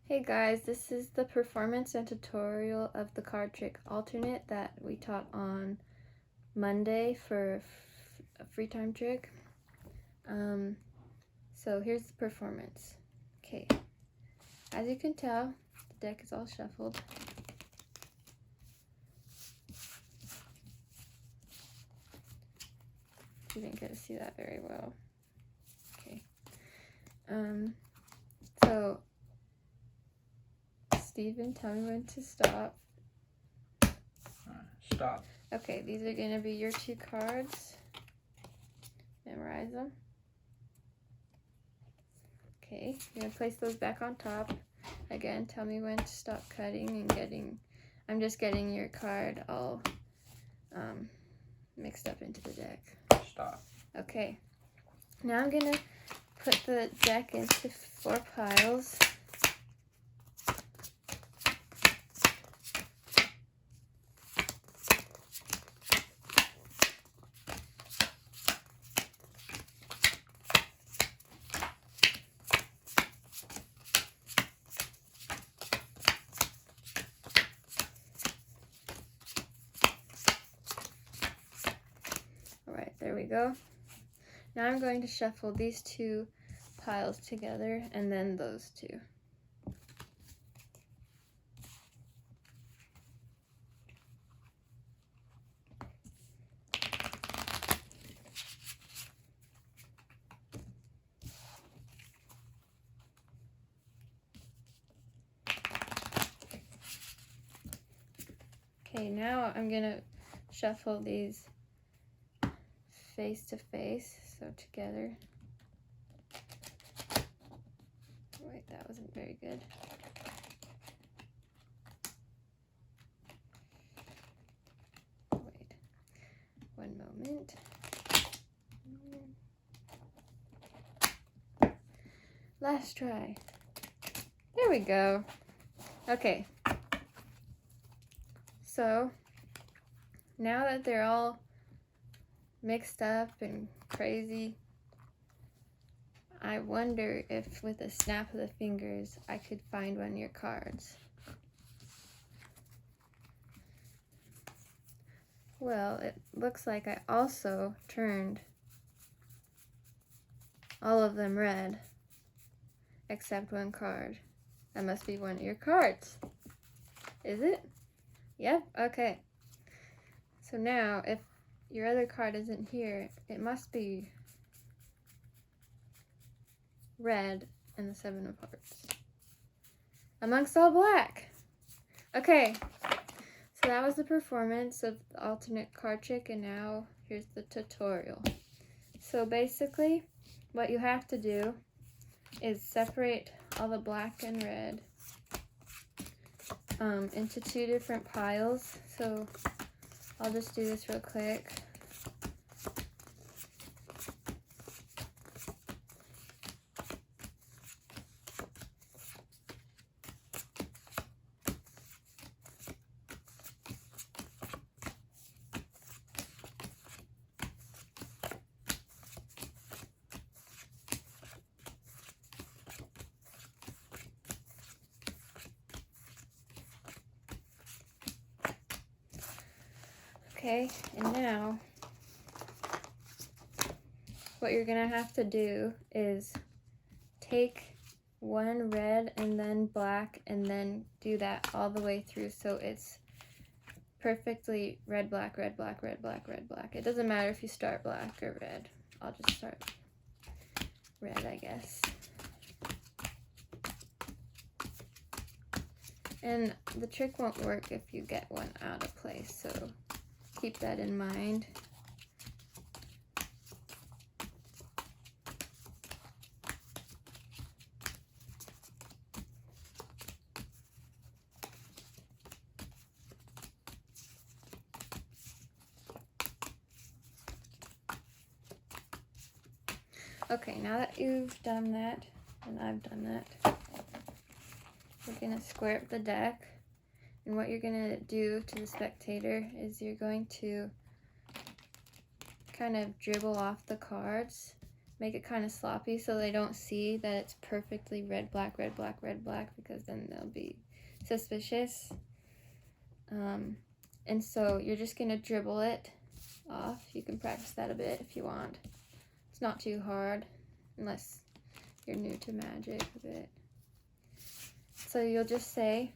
Hey guys, this is the performance and tutorial of the card trick alternate that we taught on Monday for a free time trick. So here's the performance. Okay, as you can tell, the deck is all shuffled. You didn't get to see that very well. Okay. So Steven, tell me when to stop. Stop. Okay, these are going to be your two cards. Memorize them. Okay, you're going to place those back on top. Again, tell me when to stop cutting and getting... I'm just getting your card all mixed up into the deck. Stop. Okay, now I'm going to put the deck into 4 piles. Alright, there we go. Now I'm going to shuffle these 2 piles together and then those 2. Okay, now I'm gonna shuffle these face to face, so together. Wait, that wasn't very good. Wait, one moment. Last try. There we go. Okay. So, now that they're all mixed up and crazy, I wonder if with a snap of the fingers I could find one of your cards. Well, it looks like I also turned all of them red except one card. That must be one of your cards. Is it? Yep, okay. So now, if your other card isn't here, it must be red and the 7 of hearts amongst all black. Okay, so that was the performance of the alternate card trick, and now here's the tutorial. So basically, what you have to do is separate all the black and red into 2 different piles. So I'll just do this real quick. Okay, and now what you're gonna have to do is take one red and then black and then do that all the way through so it's perfectly red, black, red, black, red, black, red, black. It doesn't matter if you start black or red. I'll just start red, I guess. And the trick won't work if you get one out of place, so keep that in mind. Okay, now that you've done that, and I've done that, we're gonna square up the deck. And what you're gonna do to the spectator is you're going to kind of dribble off the cards. make it kind of sloppy so they don't see that it's perfectly red, black, red, black, red, black, because then they'll be suspicious. And so you're just going to dribble it off. You can practice that a bit if you want. It's not too hard unless you're new to magic a bit. So you'll just say,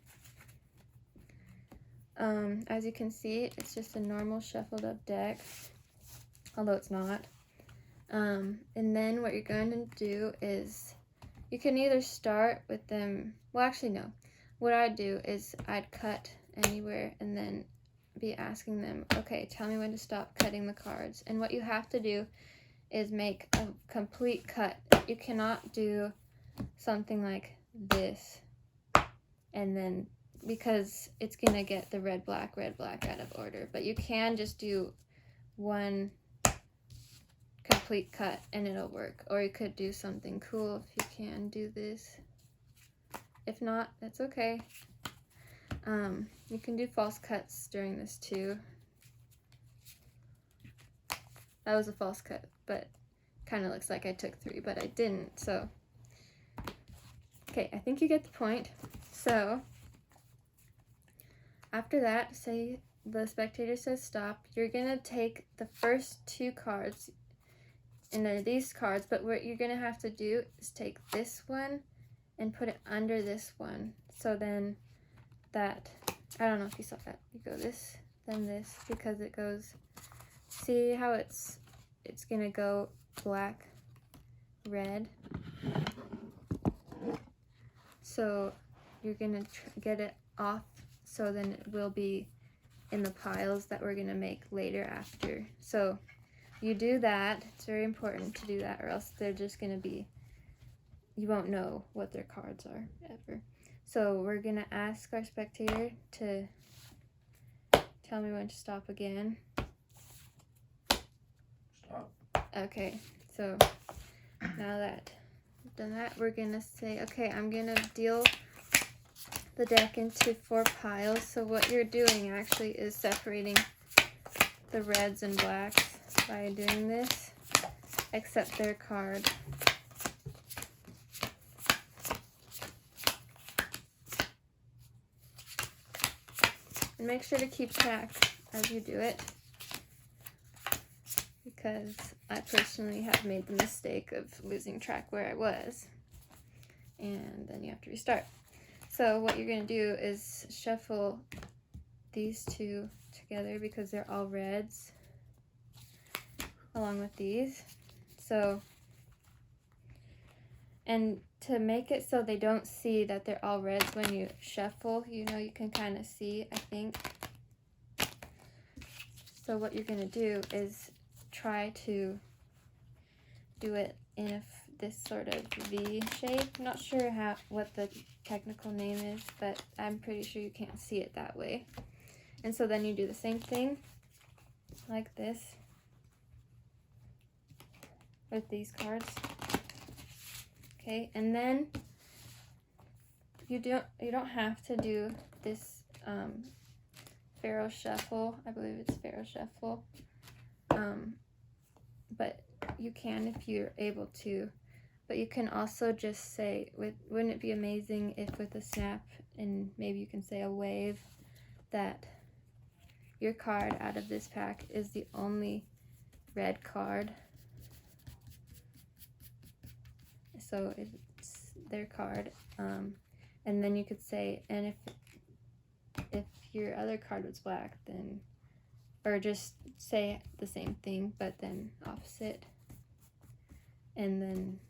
as you can see, it's just a normal shuffled up deck, although it's not. And then what you're going to do is, you can either start with them, well actually no, what I'd do is I'd cut anywhere and then be asking them, okay, tell me when to stop cutting the cards. And what you have to do is make a complete cut. You cannot do something like this and then, because it's gonna get the red, black out of order. But you can just do one complete cut and it'll work. Or you could do something cool if you can do this. If not, that's okay. You can do false cuts during this too. That was a false cut, but kind of looks like I took 3, but I didn't, so. Okay, I think you get the point. So, after that, say the spectator says stop, you're gonna take the first 2 cards, and they're these cards, but what you're gonna have to do is take this one and put it under this one. So then that, I don't know if you saw that, you go this, then this, because it goes, see how it's gonna go black, red. So you're gonna get it off, so then it will be in the piles that we're gonna make later after. So you do that, it's very important to do that, or else they're just gonna be, you won't know what their cards are ever. So we're gonna ask our spectator to tell me when to stop again. Stop. Okay, so now that we've done that, we're gonna say, okay, I'm gonna deal the deck into 4 piles. So what you're doing actually is separating the reds and blacks by doing this, except their card. And make sure to keep track as you do it, because I personally have made the mistake of losing track where I was, and then you have to restart. So what you're going to do is shuffle these 2 together because they're all reds, along with these. So, and to make it so they don't see that they're all reds when you shuffle, you know, you can kind of see, I think. So what you're going to do is try to do it in this sort of V shape. I'm not sure what the technical name is, but I'm pretty sure you can't see it that way. And so then you do the same thing like this with these cards. Okay, and then you don't have to do this Pharaoh shuffle. I believe it's Pharaoh shuffle. But you can if you're able to. But you can also just say, wouldn't it be amazing if with a snap, and maybe you can say a wave, that your card out of this pack is the only red card. So it's their card. And then you could say, and if your other card was black, then, or just say the same thing, but then opposite. And then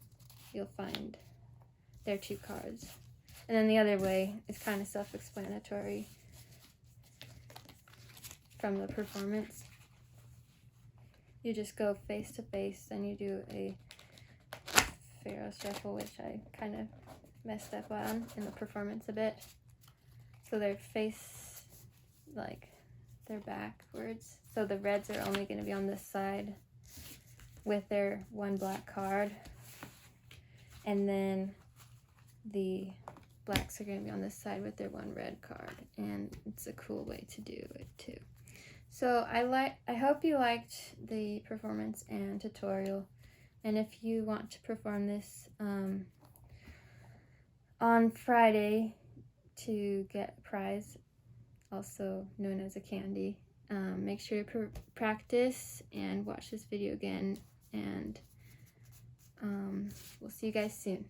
you'll find their 2 cards. And then the other way is kind of self-explanatory from the performance. You just go face to face, and you do a Pharaoh shuffle, which I kind of messed up on in the performance a bit. So their face, like, they're backwards. So the reds are only going to be on this side with their 1 black card. And then the blacks are going to be on this side with their 1 red card. And it's a cool way to do it too. So I hope you liked the performance and tutorial. And if you want to perform this on Friday to get a prize, also known as a candy, make sure to practice and watch this video again, and we'll see you guys soon.